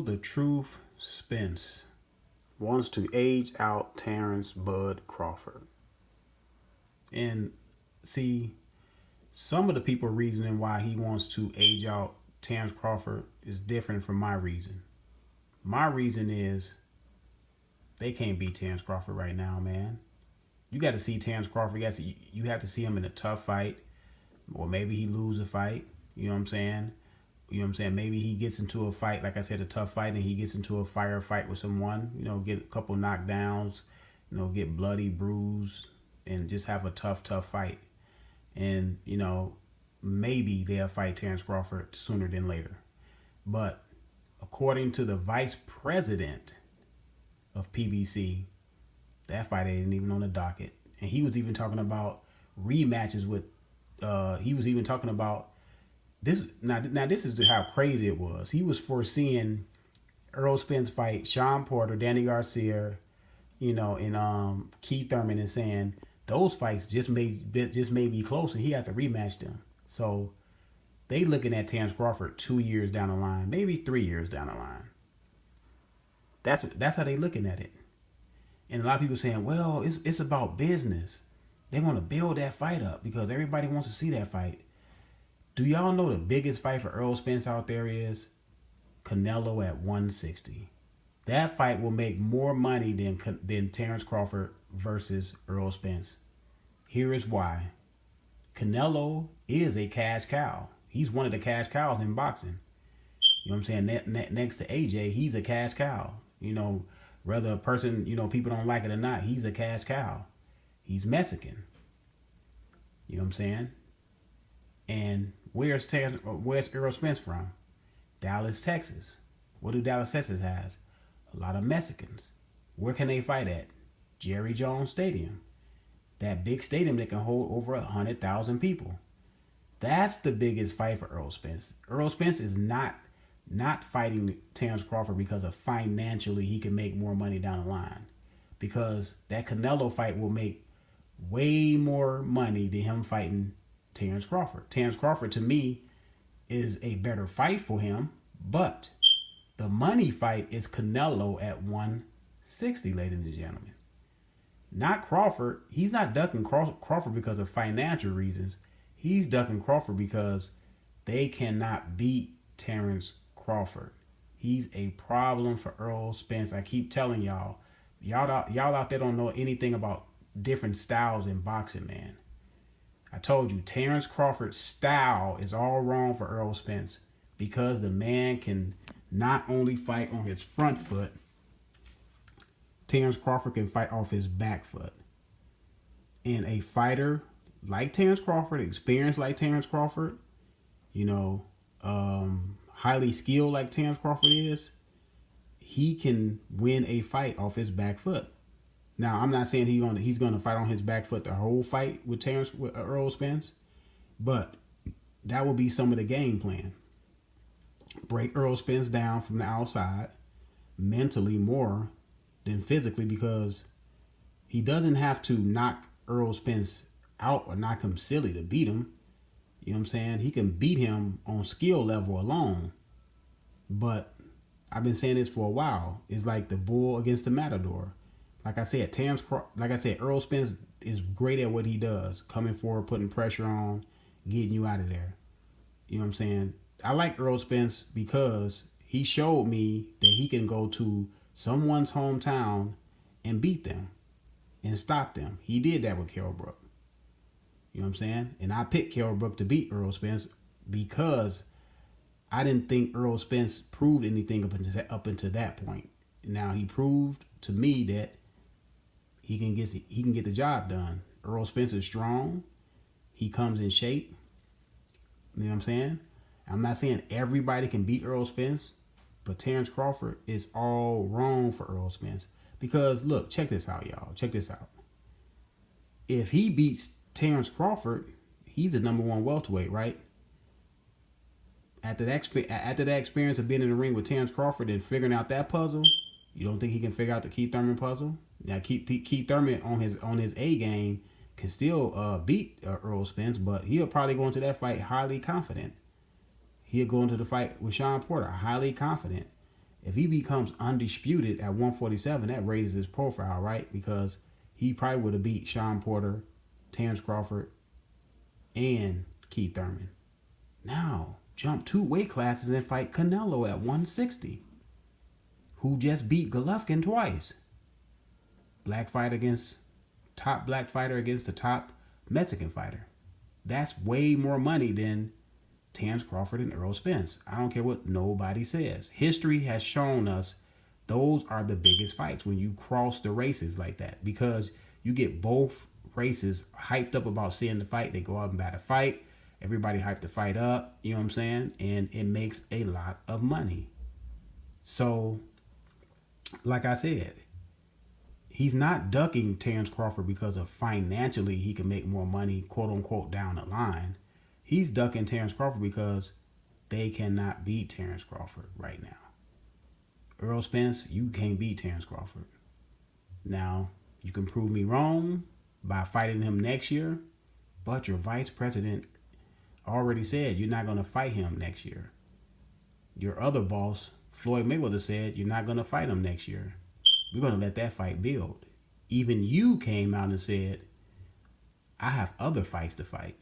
the truth, Spence wants to age out Terrence Bud Crawford. And see, some of the people reasoning why he wants to age out Terrence Crawford is different from my reason. My reason is they can't beat Terrence Crawford right now, man. You got to see Terrence Crawford. You have to see him in a tough fight, or maybe he lose a fight. You know what I'm saying? Maybe he gets into a fight, like I said, a tough fight, and he gets into a fight with someone. Get a couple knockdowns. Get bloody, bruised, and just have a tough fight. And maybe they'll fight Terrence Crawford sooner than later. But according to the vice president of PBC, that fight ain't even on the docket. And he was even talking about rematches with. He was even talking about this. Now this is how crazy it was. He was foreseeing Errol Spence fight Sean Porter, Danny Garcia, and Keith Thurman, and saying those fights just may be close, and he had to rematch them. So they looking at Terrence Crawford 2 years down the line, maybe 3 years down the line. That's how they looking at it. And a lot of people saying, well, it's about business. They want to build that fight up because everybody wants to see that fight. Do y'all know the biggest fight for Errol Spence out there is Canelo at 160? That fight will make more money than Terrence Crawford versus Errol Spence. Here is why. Canelo is a cash cow. He's one of the cash cows in boxing. You know what I'm saying? Next to AJ, he's a cash cow. Whether a person, people don't like it or not, he's a cash cow. He's Mexican. You know what I'm saying? And where's Errol Spence from? Dallas, Texas. What do Dallas, Texas has? A lot of Mexicans. Where can they fight at? Jerry Jones Stadium. That big stadium that can hold over 100,000 people. That's the biggest fight for Errol Spence. Errol Spence is not fighting Terrence Crawford because of financially he can make more money down the line. Because that Canelo fight will make way more money than him fighting Terrence Crawford. Terrence Crawford, to me, is a better fight for him. But the money fight is Canelo at 160, ladies and gentlemen. Not Crawford. He's not ducking Crawford because of financial reasons. He's ducking Crawford because they cannot beat Terrence Crawford. He's a problem for Errol Spence. I keep telling y'all out there don't know anything about different styles in boxing, man. I told you, Terrence Crawford's style is all wrong for Errol Spence because the man can not only fight on his front foot, Terrence Crawford can fight off his back foot. And a fighter like Terrence Crawford, experienced like Terrence Crawford, highly skilled like Terrence Crawford is, he can win a fight off his back foot. Now, I'm not saying he's gonna fight on his back foot the whole fight with Errol Spence, but that will be some of the game plan. Break Errol Spence down from the outside, mentally more than physically, because he doesn't have to knock Errol Spence out or knock him silly to beat him. You know what I'm saying? He can beat him on skill level alone. But I've been saying this for a while. It's like the bull against the matador. Like I said, Errol Spence is great at what he does. Coming forward, putting pressure on, getting you out of there. You know what I'm saying? I like Errol Spence because he showed me that he can go to someone's hometown and beat them and stop them. He did that with Kell Brook. You know what I'm saying? And I picked Kell Brook to beat Errol Spence because I didn't think Errol Spence proved anything up until that point. Now he proved to me that he can get the job done. Errol Spence is strong. He comes in shape. You know what I'm saying? I'm not saying everybody can beat Errol Spence, but Terrence Crawford is all wrong for Errol Spence. Because, look, check this out, y'all. Check this out. If he beats Terrence Crawford, he's the number one welterweight, right? After that experience of being in the ring with Terrence Crawford and figuring out that puzzle, you don't think he can figure out the Keith Thurman puzzle? Now, Keith Thurman on his A game can still beat Errol Spence, but he'll probably go into that fight highly confident. He'll go into the fight with Sean Porter highly confident. If he becomes undisputed at 147, that raises his profile, right? Because he probably would have beat Sean Porter, Terrence Crawford, and Keith Thurman. Now, jump 2 weight classes and fight Canelo at 160, who just beat Golovkin twice. Top black fighter against the top Mexican fighter. That's way more money than Terrence Crawford and Errol Spence. I don't care what nobody says. History has shown us those are the biggest fights when you cross the races like that, because you get both races hyped up about seeing the fight. They go out and bat a fight. Everybody hyped the fight up. You know what I'm saying? And it makes a lot of money. So, like I said, he's not ducking Terrence Crawford because of financially he can make more money, quote unquote, down the line. He's ducking Terrence Crawford because they cannot beat Terrence Crawford right now. Errol Spence, you can't beat Terrence Crawford. Now, you can prove me wrong by fighting him next year, but your vice president already said you're not going to fight him next year. Your other boss, Floyd Mayweather, said you're not going to fight him next year. We're going to let that fight build. Even you came out and said, I have other fights to fight.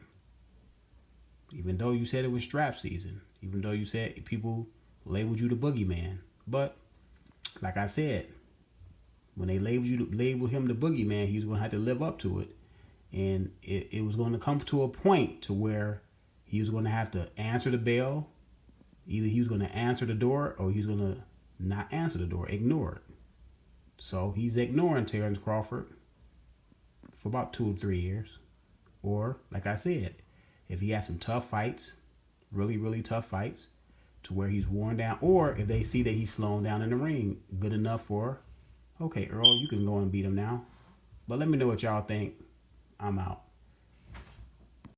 Even though you said it was strap season. Even though you said people labeled you the boogeyman. But, like I said, when they labeled him the boogeyman, he was going to have to live up to it. And it was going to come to a point to where he was going to have to answer the bell. Either he was going to answer the door or he was going to not answer the door, ignore it. So he's ignoring Terrence Crawford for about 2 or 3 years. Or, like I said, if he has some tough fights, really, really tough fights, to where he's worn down, or if they see that he's slowing down in the ring good enough for, okay, Earl, you can go and beat him now. But let me know what y'all think. I'm out.